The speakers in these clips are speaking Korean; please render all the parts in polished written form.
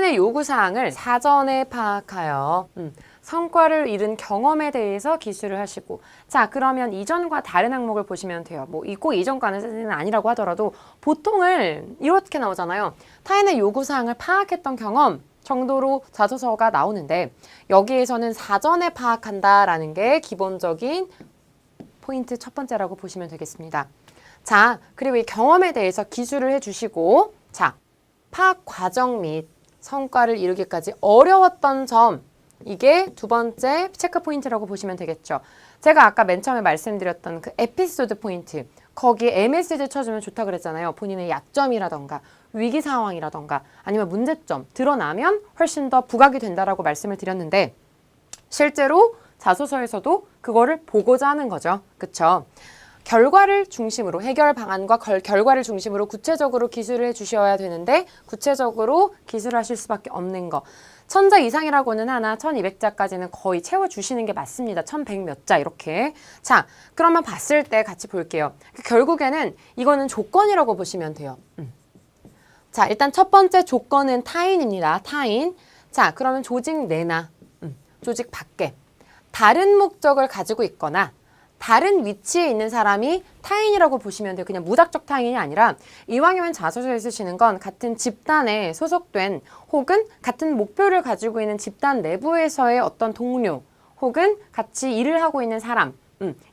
타인의 요구사항을 사전에 파악하여 성과를 이룬 경험에 대해서 기술을 하시고, 자 그러면 이전과 다른 항목을 보시면 돼요. 뭐 꼭 이전과는 아니라고 하더라도 보통을 이렇게 나오잖아요. 타인의 요구사항을 파악했던 경험 정도로 자소서가 나오는데, 여기에서는 사전에 파악한다라는 게 기본적인 포인트 첫 번째라고 보시면 되겠습니다. 자, 그리고 이 경험에 대해서 기술을 해주시고, 자, 파악 과정 및 성과를 이루기까지 어려웠던 점, 이게 두 번째 체크 포인트라고 보시면 되겠죠. 제가 아까 맨 처음에 말씀드렸던 그 에피소드 포인트, 거기에 MSG 쳐주면 좋다 그랬잖아요. 본인의 약점이라던가 위기 상황이라던가 아니면 문제점 드러나면 훨씬 더 부각이 된다라고 말씀을 드렸는데, 실제로 자소서에서도 그거를 보고자 하는 거죠. 그쵸? 결과를 중심으로, 해결 방안과 결과를 중심으로 구체적으로 기술을 해주셔야 되는데, 구체적으로 기술하실 수밖에 없는 거. 1000자 이상이라고는 하나 1200자까지는 거의 채워주시는 게 맞습니다. 1100 몇 자 이렇게. 자, 그러면 봤을 때 같이 볼게요. 결국에는 이거는 조건이라고 보시면 돼요. 자, 일단 첫 번째 조건은 타인입니다. 타인. 자, 그러면 조직 내나 조직 밖에 다른 목적을 가지고 있거나 다른 위치에 있는 사람이 타인이라고 보시면 돼요. 그냥 무작정 타인이 아니라, 이왕이면 자소서에 쓰시는 건 같은 집단에 소속된 혹은 같은 목표를 가지고 있는 집단 내부에서의 어떤 동료 혹은 같이 일을 하고 있는 사람,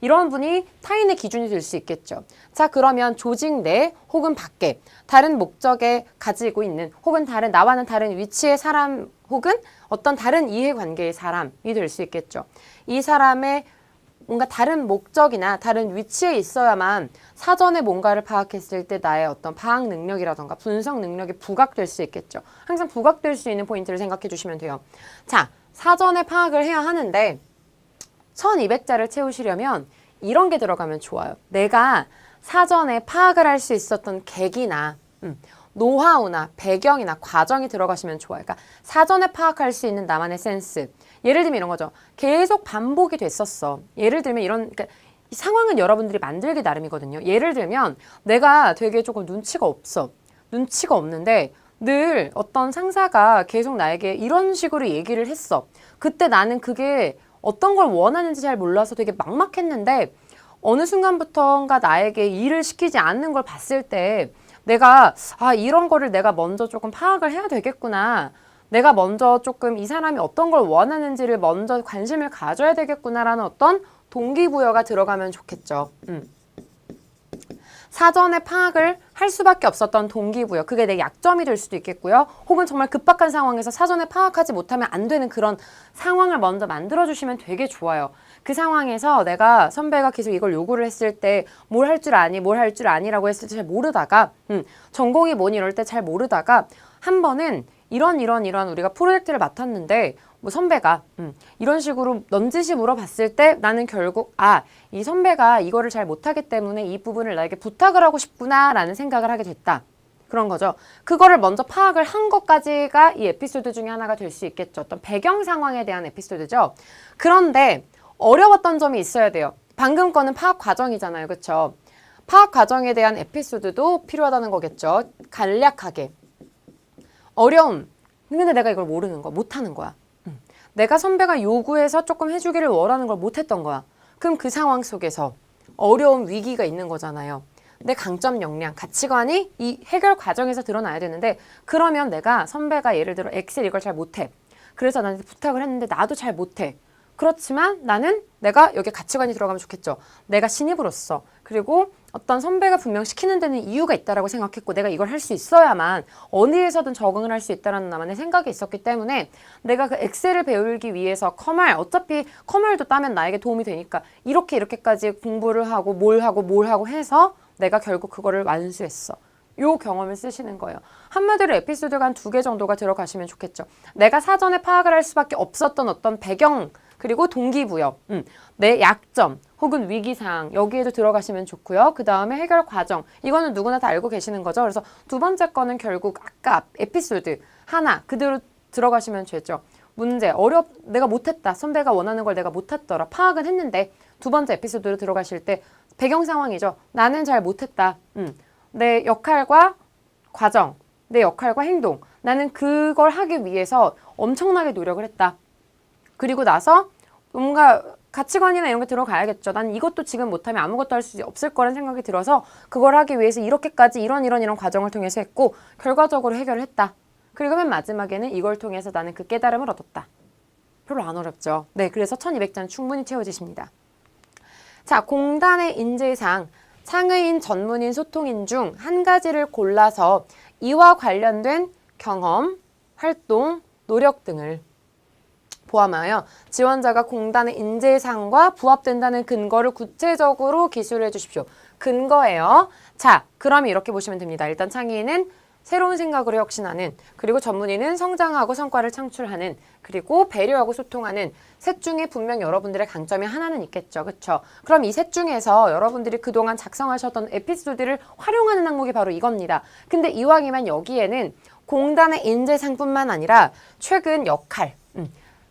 이런 분이 타인의 기준이 될 수 있겠죠. 자, 그러면 조직 내 혹은 밖에 다른 목적에 가지고 있는 혹은 나와는 다른 위치의 사람 혹은 어떤 다른 이해관계의 사람이 될 수 있겠죠. 이 사람의 뭔가 다른 목적이나 다른 위치에 있어야만 사전에 뭔가를 파악했을 때 나의 어떤 파악 능력이라던가 분석 능력이 부각될 수 있겠죠. 항상 부각될 수 있는 포인트를 생각해 주시면 돼요. 자, 사전에 파악을 해야 하는데 1200자를 채우시려면 이런 게 들어가면 좋아요. 내가 사전에 파악을 할 수 있었던 계기나 노하우나 배경이나 과정이 들어가시면 좋아요. 그러니까 사전에 파악할 수 있는 나만의 센스. 예를 들면 이런 거죠. 계속 반복이 됐었어. 예를 들면 그러니까 이 상황은 여러분들이 만들기 나름이거든요. 예를 들면 내가 되게 조금 눈치가 없어. 눈치가 없는데 늘 어떤 상사가 계속 나에게 이런 식으로 얘기를 했어. 그때 나는 그게 어떤 걸 원하는지 잘 몰라서 되게 막막했는데, 어느 순간부터인가 나에게 일을 시키지 않는 걸 봤을 때 내가 이런 거를 내가 먼저 조금 파악을 해야 되겠구나. 내가 먼저 조금 이 사람이 어떤 걸 원하는지를 먼저 관심을 가져야 되겠구나라는 어떤 동기부여가 들어가면 좋겠죠. 사전에 파악을 할 수밖에 없었던 동기부여, 그게 내 약점이 될 수도 있겠고요. 혹은 정말 급박한 상황에서 사전에 파악하지 못하면 안 되는 그런 상황을 먼저 만들어주시면 되게 좋아요. 그 상황에서 내가 선배가 계속 이걸 요구를 했을 때 뭘 할 줄 아니, 뭘 할 줄 아니라고 했을 때 잘 모르다가 전공이 뭐니 이럴 때 잘 모르다가 한 번은 이런 우리가 프로젝트를 맡았는데 뭐 선배가 이런 식으로 넌지시 물어봤을 때 나는 결국 이 선배가 이거를 잘 못하기 때문에 이 부분을 나에게 부탁을 하고 싶구나 라는 생각을 하게 됐다. 그런 거죠. 그거를 먼저 파악을 한 것까지가 이 에피소드 중에 하나가 될 수 있겠죠. 어떤 배경 상황에 대한 에피소드죠. 그런데 어려웠던 점이 있어야 돼요. 방금 거는 파악 과정이잖아요. 그렇죠? 파악 과정에 대한 에피소드도 필요하다는 거겠죠. 간략하게. 어려움. 근데 내가 이걸 모르는 거야. 못하는 거야. 내가 선배가 요구해서 조금 해주기를 원하는 걸 못했던 거야. 그럼 그 상황 속에서 어려움, 위기가 있는 거잖아요. 내 강점, 역량, 가치관이 이 해결 과정에서 드러나야 되는데, 그러면 내가 선배가 예를 들어 엑셀 이걸 잘 못해. 그래서 나한테 부탁을 했는데 나도 잘 못해. 그렇지만 나는 내가 여기 가치관이 들어가면 좋겠죠. 내가 신입으로서, 그리고 어떤 선배가 분명 시키는 데는 이유가 있다라고 생각했고 내가 이걸 할 수 있어야만 어디에서든 적응을 할 수 있다는 나만의 생각이 있었기 때문에 내가 그 엑셀을 배우기 위해서 커말, 어차피 커말도 따면 나에게 도움이 되니까 이렇게까지 공부를 하고 뭘 하고 해서 내가 결국 그거를 완수했어. 요 경험을 쓰시는 거예요. 한마디로 에피소드가 한 2개 정도가 들어가시면 좋겠죠. 내가 사전에 파악을 할 수밖에 없었던 어떤 배경, 그리고 동기부여, 내 약점 혹은 위기사항, 여기에도 들어가시면 좋고요. 그 다음에 해결 과정, 이거는 누구나 다 알고 계시는 거죠. 그래서 두 번째 거는 결국 아까 에피소드 하나 그대로 들어가시면 되죠. 문제, 내가 못했다. 선배가 원하는 걸 내가 못했더라. 파악은 했는데 두 번째 에피소드로 들어가실 때 배경 상황이죠. 나는 잘 못했다. 내 역할과 과정, 내 역할과 행동, 나는 그걸 하기 위해서 엄청나게 노력을 했다. 그리고 나서 뭔가 가치관이나 이런 게 들어가야겠죠. 난 이것도 지금 못하면 아무것도 할 수 없을 거라는 생각이 들어서 그걸 하기 위해서 이렇게까지 이런 과정을 통해서 했고 결과적으로 해결을 했다. 그리고 맨 마지막에는 이걸 통해서 나는 그 깨달음을 얻었다. 별로 안 어렵죠. 네, 그래서 1200장 충분히 채워지십니다. 자, 공단의 인재상, 창의인, 전문인, 소통인 중 한 가지를 골라서 이와 관련된 경험, 활동, 노력 등을 포함하여 지원자가 공단의 인재상과 부합된다는 근거를 구체적으로 기술해 주십시오. 근거예요. 자, 그럼 이렇게 보시면 됩니다. 일단 창의인은 새로운 생각으로 혁신하는, 그리고 전문인은 성장하고 성과를 창출하는, 그리고 배려하고 소통하는 셋 중에 분명 여러분들의 강점이 하나는 있겠죠. 그렇죠? 그럼 이 셋 중에서 여러분들이 그동안 작성하셨던 에피소드를 활용하는 항목이 바로 이겁니다. 근데 이왕이면 여기에는 공단의 인재상뿐만 아니라 최근 역할,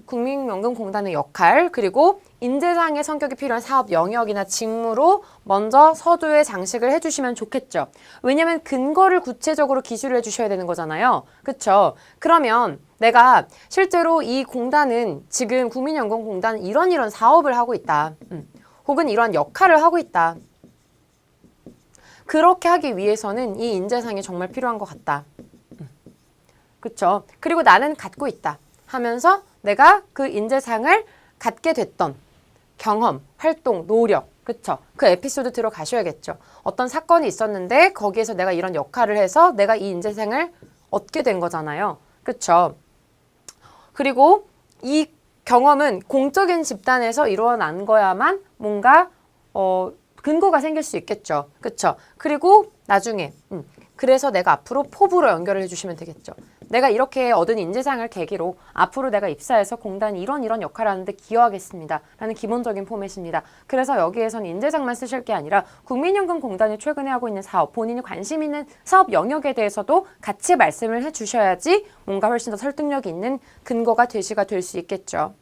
국민연금공단의 역할, 그리고 인재상의 성격이 필요한 사업 영역이나 직무로 먼저 서두에 장식을 해주시면 좋겠죠. 왜냐면 근거를 구체적으로 기술을 해주셔야 되는 거잖아요. 그쵸? 그러면 내가 실제로 이 공단은 지금 국민연금공단은 이런 사업을 하고 있다. 혹은 이런 역할을 하고 있다. 그렇게 하기 위해서는 이 인재상이 정말 필요한 것 같다. 그쵸? 그리고 나는 갖고 있다 하면서 내가 그 인재상을 갖게 됐던 경험, 활동, 노력, 그쵸? 그 에피소드 들어가셔야겠죠. 어떤 사건이 있었는데 거기에서 내가 이런 역할을 해서 내가 이 인재상을 얻게 된 거잖아요. 그쵸? 그리고 이 경험은 공적인 집단에서 일어난 거야만 뭔가 근거가 생길 수 있겠죠. 그쵸? 그리고 나중에 그래서 내가 앞으로 포부로 연결을 해주시면 되겠죠. 내가 이렇게 얻은 인재상을 계기로 앞으로 내가 입사해서 공단이 이런 역할을 하는데 기여하겠습니다. 라는 기본적인 포맷입니다. 그래서 여기에선 인재상만 쓰실 게 아니라 국민연금공단이 최근에 하고 있는 사업, 본인이 관심 있는 사업 영역에 대해서도 같이 말씀을 해주셔야지 뭔가 훨씬 더 설득력 있는 근거가 제시가 될 수 있겠죠.